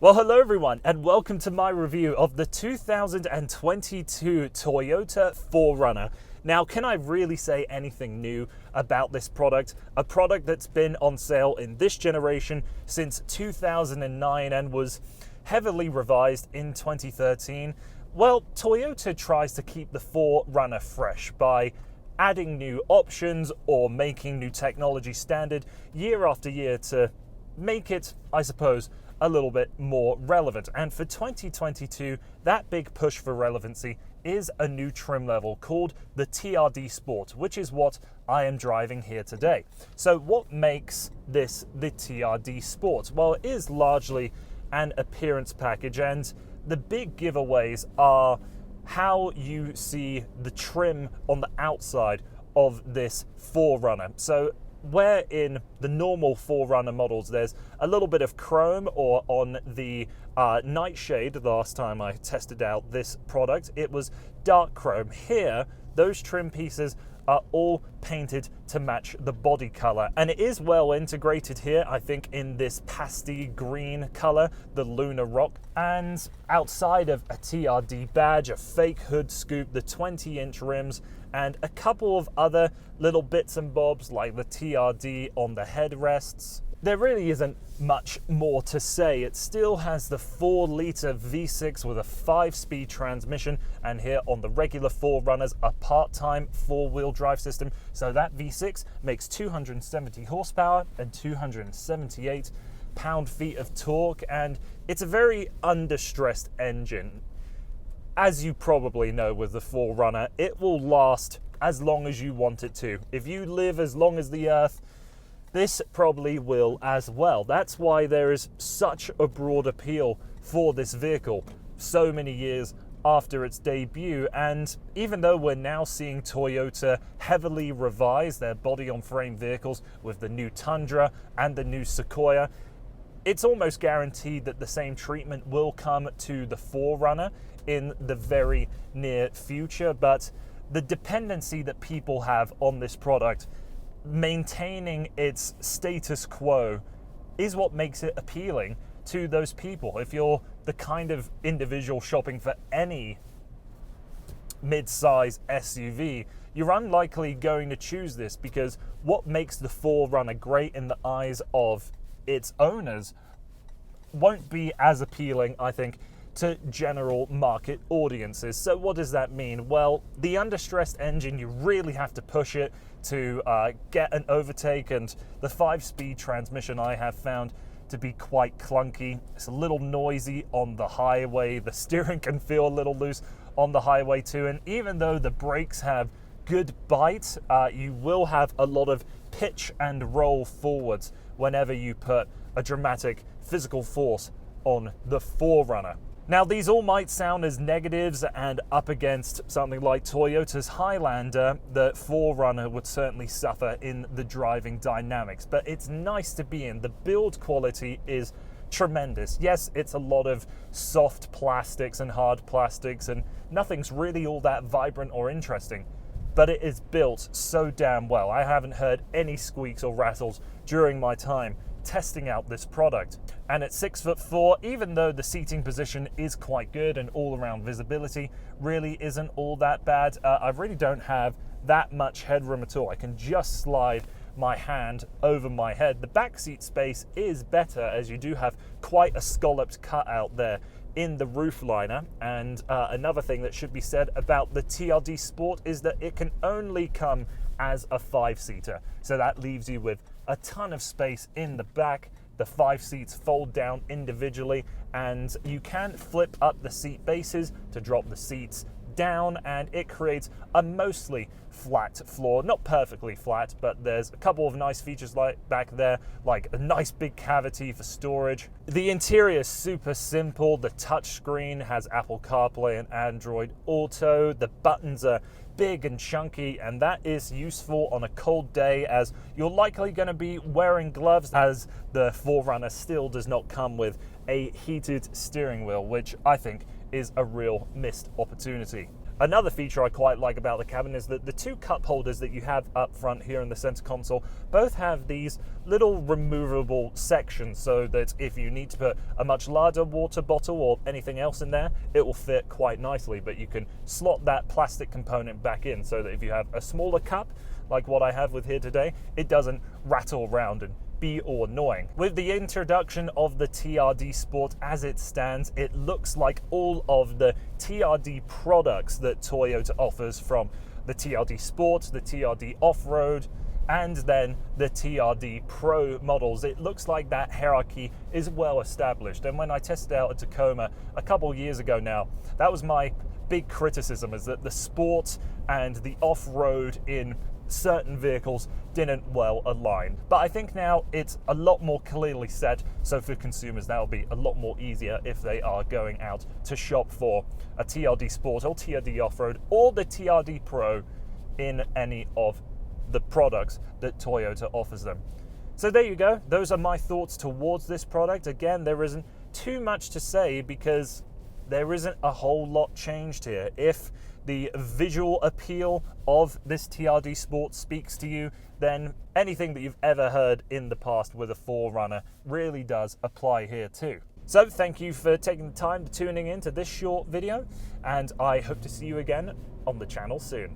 Well, hello everyone, and welcome to my review of the 2022 Toyota 4Runner. Now, can I really say anything new about this product? A product that's been on sale in this generation since 2009 and was heavily revised in 2013. Well, Toyota tries to keep the 4Runner fresh by adding new options or making new technology standard year after year to make it, I suppose, a little bit more relevant. And for 2022, that big push for relevancy is a new trim level called the TRD Sport, which is what I am driving here today. So what makes this the TRD Sport? Well, it is largely an appearance package, and the big giveaways are how you see the trim on the outside of this 4Runner. So where in the normal 4Runner models there's a little bit of chrome, or on the nightshade, the last time I tested out this product, it was dark chrome. Here, those trim pieces are all painted to match the body color, and it is well integrated here, I think, in this pasty green color, the Lunar Rock. And outside of a TRD badge, a fake hood scoop, the 20-inch rims, and a couple of other little bits and bobs like the TRD on the headrests, there really isn't much more to say. It still has the 4-litre V6 with a 5-speed transmission, and here on the regular 4Runners, a part-time 4-wheel drive system. So that V6 makes 270 horsepower and 278 pound-feet of torque, and it's a very understressed engine. As you probably know with the 4Runner, it will last as long as you want it to. If you live as long as the Earth, this probably will as well. That's why there is such a broad appeal for this vehicle so many years after its debut. And even though we're now seeing Toyota heavily revise their body-on-frame vehicles with the new Tundra and the new Sequoia, it's almost guaranteed that the same treatment will come to the 4Runner in the very near future. But the dependency that people have on this product, maintaining its status quo, is what makes it appealing to those people. If you're the kind of individual shopping for any mid-size SUV, you're unlikely going to choose this, because what makes the 4Runner great in the eyes of its owners won't be as appealing, I think, to general market audiences. So what does that mean? Well, the understressed engine, you really have to push it to get an overtake, and the 5-speed transmission I have found to be quite clunky. It's a little noisy on the highway. The steering can feel a little loose on the highway too, and even though the brakes have good bite, you will have a lot of pitch and roll forwards whenever you put a dramatic physical force on the 4Runner. Now, these all might sound as negatives, and up against something like Toyota's Highlander, the 4Runner would certainly suffer in the driving dynamics, but it's nice to be in. The build quality is tremendous. Yes, it's a lot of soft plastics and hard plastics, and nothing's really all that vibrant or interesting, but it is built so damn well. I haven't heard any squeaks or rattles during my time testing out this product. And at 6'4", even though the seating position is quite good and all-around visibility really isn't all that bad, I really don't have that much headroom at all. I can just slide my hand over my head. The back seat space is better, as you do have quite a scalloped cutout there in the roof liner. And another thing that should be said about the TRD Sport is that it can only come as a 5-seater. So that leaves you with a ton of space in the back. The 5 seats fold down individually, and you can flip up the seat bases to drop the seats down, and it creates a mostly flat floor. Not perfectly flat, but there's a couple of nice features like back there, like a nice big cavity for storage. The interior is super simple. The touchscreen has Apple CarPlay and Android Auto. The buttons are big and chunky, and that is useful on a cold day, as you're likely going to be wearing gloves, as the 4Runner still does not come with a heated steering wheel, which I think is a real missed opportunity. Another feature I quite like about the cabin is that the two cup holders that you have up front here in the center console both have these little removable sections, so that if you need to put a much larger water bottle or anything else in there, it will fit quite nicely. But you can slot that plastic component back in so that if you have a smaller cup, like what I have with here today, it doesn't rattle around and be all annoying. With the introduction of the TRD Sport as it stands, it looks like all of the TRD products that Toyota offers, from the TRD Sport, the TRD Off-Road, and then the TRD Pro models, it looks like that hierarchy is well established. And when I tested out a Tacoma a couple years ago now, that was my big criticism, is that the Sport and the Off-Road in certain vehicles didn't well align. But I think now it's a lot more clearly set, so for consumers that will be a lot more easier if they are going out to shop for a TRD Sport or TRD Off-Road or the TRD Pro in any of the products that Toyota offers them. So there you go, those are my thoughts towards this product. Again, there isn't too much to say because there isn't a whole lot changed here. If the visual appeal of this TRD Sport speaks to you, then anything that you've ever heard in the past with a 4Runner really does apply here too. So thank you for taking the time to tuning in to this short video, and I hope to see you again on the channel soon.